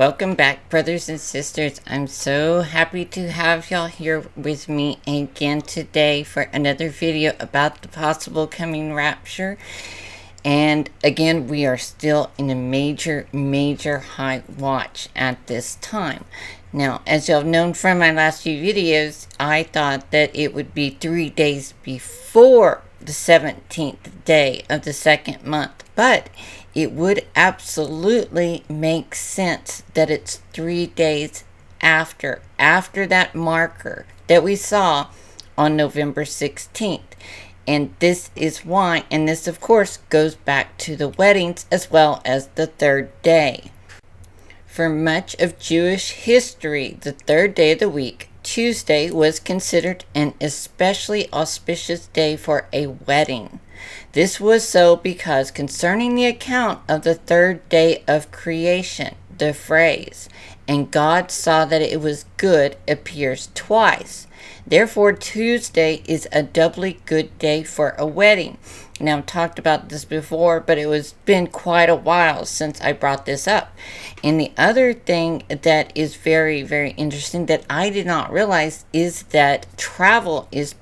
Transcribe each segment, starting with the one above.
Welcome back, brothers and sisters. I'm so happy to have y'all here with me again today for another video about the possible coming rapture. And again, we are still in a major high watch at this time. Now, as y'all known from my last few videos, I thought that it would be 3 days before the 17th day of the second month, but it would absolutely make sense that it's 3 days after that marker that we saw on November 16th. And this is why, and this of course goes back to the weddings as well as the third day. For much of Jewish history, the third day of the week, Tuesday, was considered an especially auspicious day for a wedding. This was so because concerning the account of the third day of creation, the phrase, "and God saw that it was good," appears twice. Therefore, Tuesday is a doubly good day for a wedding. Now, I've talked about this before, but it was been quite a while since I brought this up. And the other thing that is very interesting that I did not realize is that travel is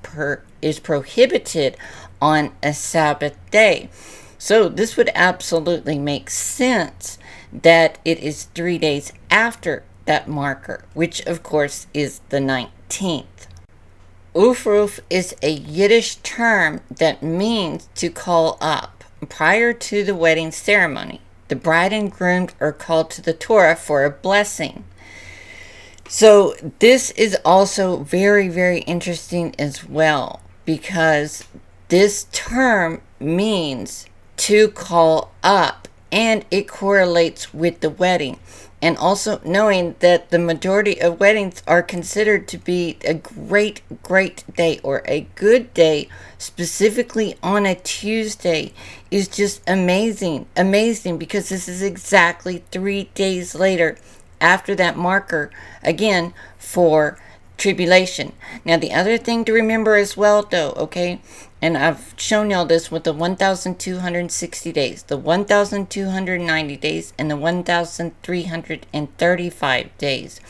prohibited on a Sabbath day. So this would absolutely make sense that it is 3 days after that marker, which of course is the 19th. Ufruf is a Yiddish term that means to call up. Prior to the wedding ceremony, the bride and groom are called to the Torah for a blessing. So this is also very interesting as well, because this term means to call up, and it correlates with the wedding. And also knowing that the majority of weddings are considered to be a great day or a good day, specifically on a Tuesday, is just amazing, because this is exactly 3 days later after that marker, again, for tribulation. Now, the other thing to remember as well, though, okay, and I've shown y'all this with the 1,260 days, the 1,290 days, and the 1,335 days.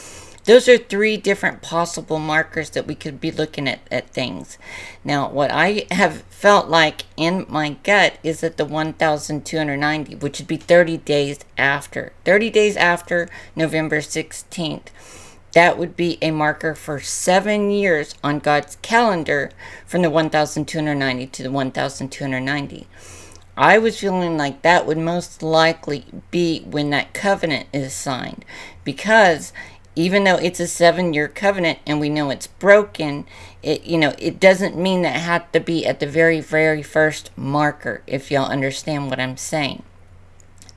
Those are 3 different possible markers that we could be looking at things. Now, what I have felt like in my gut is that the 1,290, which would be 30 days after November 16th, that would be a marker for 7 years on God's calendar from the 1,290 to the 1,290. I was feeling like that would most likely be when that covenant is signed, because even though it's a 7-year covenant and we know it's broken, it doesn't mean that it had to be at the very first marker, if y'all understand what I'm saying.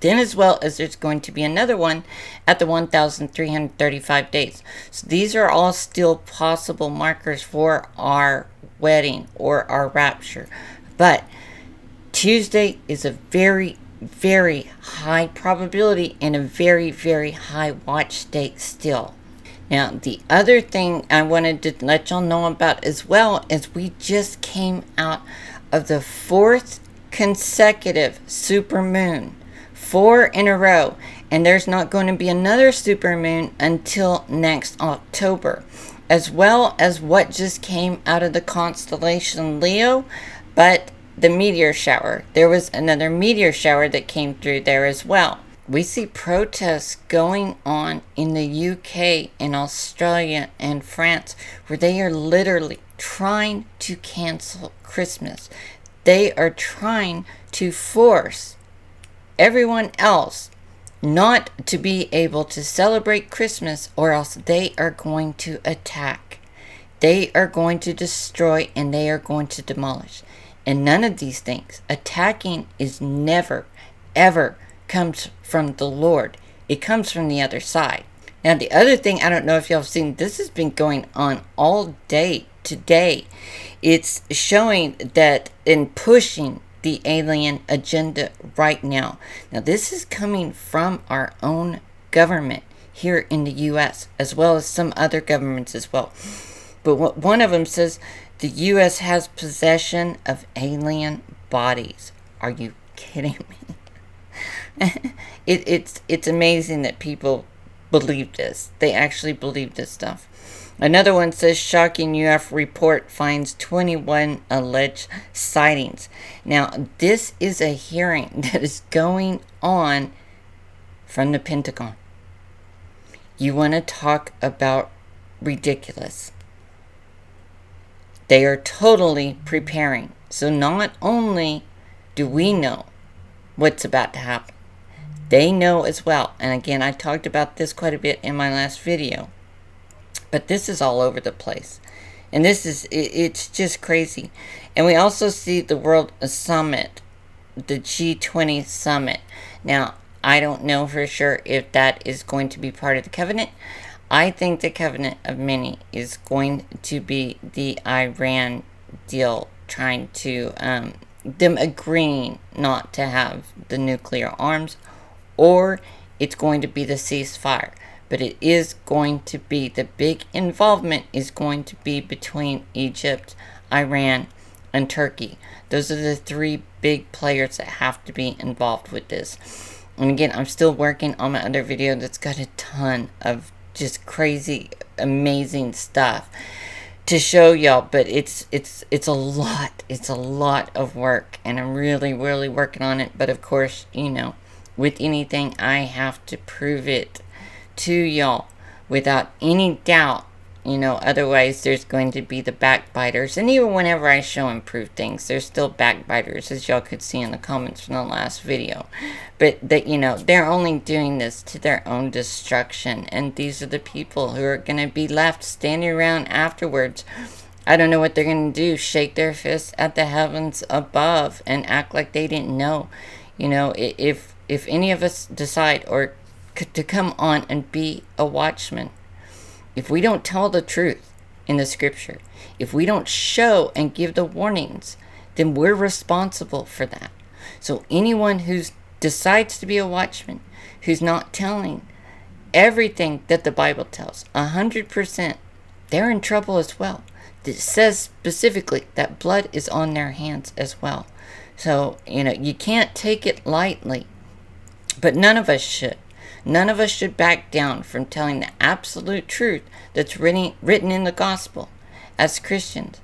Then, as well as there's going to be another one at the 1,335 days. So these are all still possible markers for our wedding or our rapture. But Tuesday is a very high probability and a very high watch date still. Now, the other thing I wanted to let y'all know about as well is we just came out of the 4th consecutive supermoon. 4 in a row, and there's not going to be another supermoon until next October, as well as what just came out of the constellation Leo, but the meteor shower. There was another meteor shower that came through there as well. We see protests going on in the UK and Australia and France, where they are literally trying to cancel Christmas. They are trying to force everyone else not to be able to celebrate Christmas, or else they are going to attack. They are going to destroy, and they are going to demolish. And none of these things, attacking, is never ever comes from the Lord. It comes from the other side. Now, the other thing, I don't know if y'all have seen, this has been going on all day today. It's showing that in pushing the alien agenda right now. Now, this is coming from our own government here in the U.S., as well as some other governments as well. But one of them says the U.S. has possession of alien bodies. Are you kidding me? It's amazing that people believe this. They actually believe this stuff. Another one says shocking UFO report finds 21 alleged sightings. Now, this is a hearing that is going on from the Pentagon. You want to talk about ridiculous. They are totally preparing. So not only do we know what's about to happen, they know as well. And again, I talked about this quite a bit in my last video. But this is all over the place. And it's just crazy. And we also see the World Summit, the G20 Summit. Now, I don't know for sure if that is going to be part of the covenant. I think the covenant of many is going to be the Iran deal, trying to, them agreeing not to have the nuclear arms, or it's going to be the ceasefire. But it is going to be, the big involvement is going to be between Egypt, Iran, and Turkey. Those are the three big players that have to be involved with this. And again, I'm still working on my other video that's got a ton of just crazy, amazing stuff to show y'all. But it's a lot. It's a lot of work. And I'm really, really working on it. But of course, you know, with anything, I have to prove it to y'all without any doubt, you know. Otherwise there's going to be the backbiters, and even whenever I show and prove things, there's still backbiters, as y'all could see in the comments from the last video. But that, you know, they're only doing this to their own destruction, and these are the people who are going to be left standing around afterwards. I don't know what they're going to do, shake their fists at the heavens above and act like they didn't know. You know, if any of us decide or to come on and be a watchman, if we don't tell the truth in the scripture, if we don't show and give the warnings, then we're responsible for that. So anyone who decides to be a watchman, who's not telling everything that the Bible tells 100%, they're in trouble as well. It says specifically that blood is on their hands as well. So, you know, you can't take it lightly, but none of us should. None of us should back down from telling the absolute truth that's written in the gospel as Christians.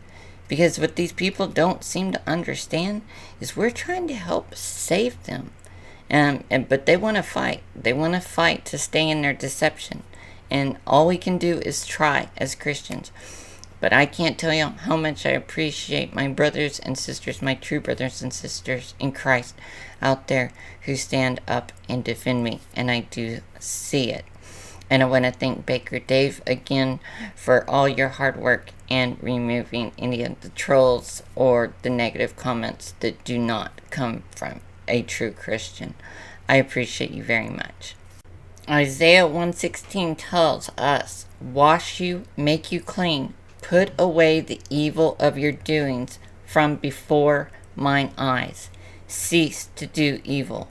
Because what these people don't seem to understand is we're trying to help save them. But they want to fight. They want to fight to stay in their deception. And all we can do is try as Christians. But I can't tell you how much I appreciate my brothers and sisters, my true brothers and sisters in Christ out there who stand up and defend me. And I do see it. And I want to thank Baker Dave again for all your hard work and removing any of the trolls or the negative comments that do not come from a true Christian. I appreciate you very much. Isaiah 1:16 tells us, "Wash you, make you clean. Put away the evil of your doings from before mine eyes. Cease to do evil."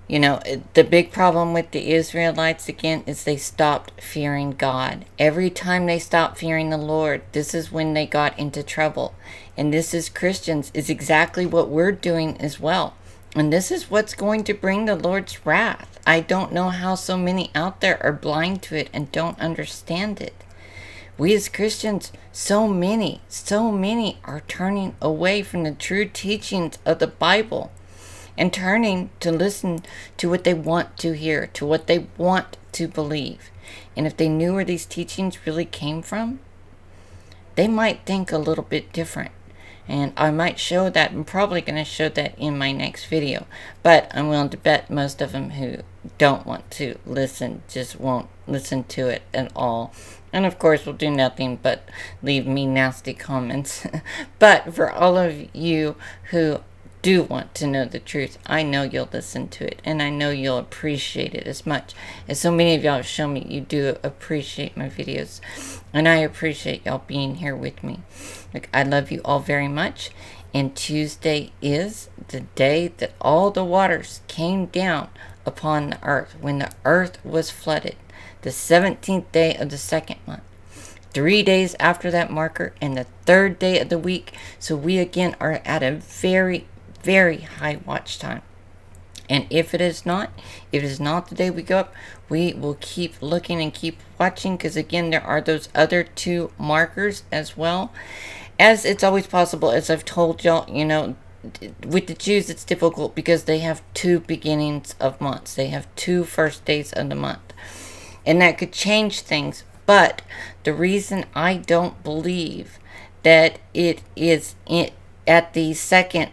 You know, the big problem with the Israelites, again, is they stopped fearing God. Every time they stopped fearing the Lord, this is when they got into trouble. And this, as Christians, is exactly what we're doing as well. And this is what's going to bring the Lord's wrath. I don't know how so many out there are blind to it and don't understand it. We as Christians, so many are turning away from the true teachings of the Bible and turning to listen to what they want to hear, to what they want to believe. And if they knew where these teachings really came from, they might think a little bit different. And I might show that. I'm probably going to show that in my next video. But I'm willing to bet most of them who don't want to listen just won't listen to it at all. And of course will do nothing but leave me nasty comments. But for all of you who do want to know the truth, I know you'll listen to it, and I know you'll appreciate it as much as so many of y'all have shown me you do appreciate my videos. And I appreciate y'all being here with me. Look, I love you all very much. And Tuesday is the day that all the waters came down upon the earth, when the earth was flooded. The 17th day of the second month. 3 days after that marker, and the third day of the week. So we again are at a very, very high watch time. And if it is not the day we go up, we will keep looking and keep watching, because again, there are those other two markers as well. As it's always possible, as I've told y'all, with the Jews it's difficult because they have two beginnings of months. They have two first days of the month. And that could change things. But the reason I don't believe that it is at the second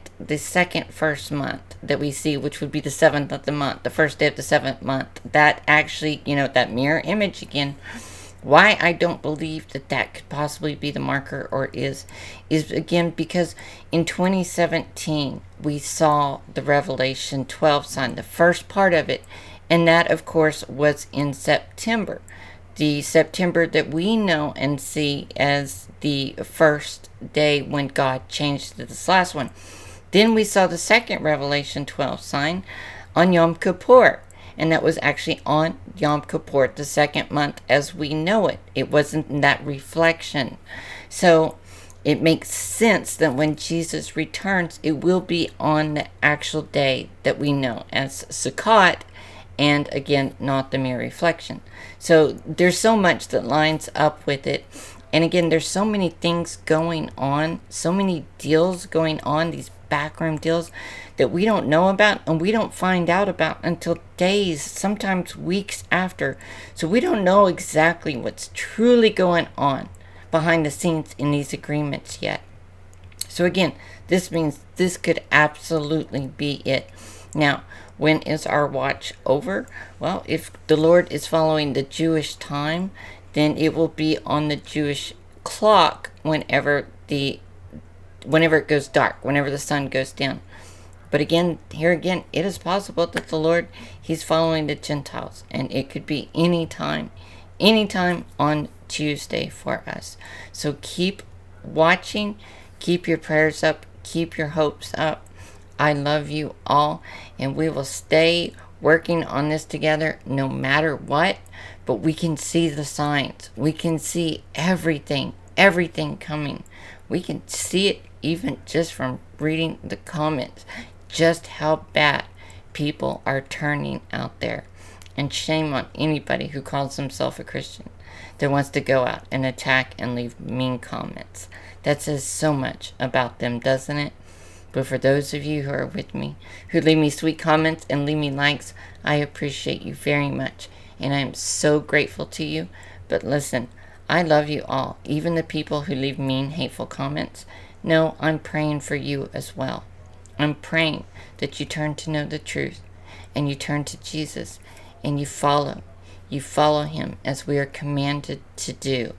first month that we see, which would be the 7th of the month, the first day of the 7th month, that actually, that mirror image again, why I don't believe that could possibly be the marker, or is again because in 2017 we saw the Revelation 12 sign, the first part of it, and that of course was in September. The September that we know and see as the first day when God changed to this last one. Then we saw the second Revelation 12 sign on Yom Kippur. And that was actually on Yom Kippur, the second month as we know it. It wasn't that reflection. So it makes sense that when Jesus returns, it will be on the actual day that we know as Sukkot. And again, not the mere reflection. So there's so much that lines up with it. And again, there's so many things going on, so many deals going on, these backroom deals that we don't know about and we don't find out about until days, sometimes weeks after. So we don't know exactly what's truly going on behind the scenes in these agreements yet. So again, this means this could absolutely be it. Now, when is our watch over? Well, if the Lord is following the Jewish time, then it will be on the Jewish clock whenever it goes dark, whenever the sun goes down. But again, here again, it is possible that the Lord, he's following the Gentiles, and it could be anytime on Tuesday for us. So keep watching, keep your prayers up, keep your hopes up. I love you all, and we will stay working on this together no matter what. But we can see the signs. We can see everything coming. We can see it even just from reading the comments, just how bad people are turning out there. And shame on anybody who calls himself a Christian that wants to go out and attack and leave mean comments. That says so much about them, doesn't it? But for those of you who are with me, who leave me sweet comments and leave me likes, I appreciate you very much. And I am so grateful to you. But listen, I love you all, even the people who leave mean, hateful comments. No, I'm praying for you as well. I'm praying that you turn to know the truth, and you turn to Jesus, and you follow him as we are commanded to do.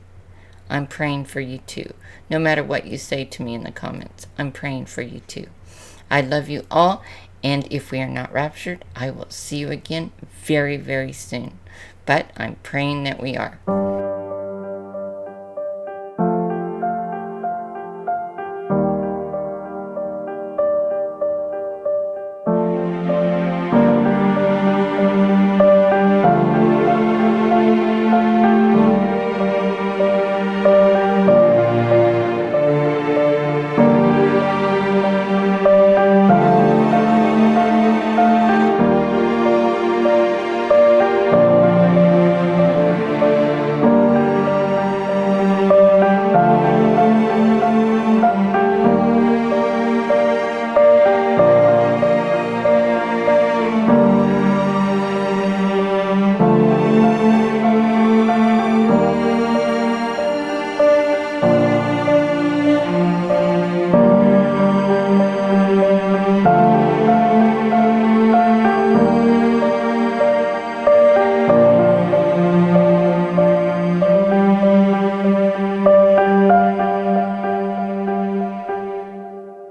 I'm praying for you too. No matter what you say to me in the comments, I'm praying for you too. I love you all, and if we are not raptured, I will see you again very, very soon. But I'm praying that we are.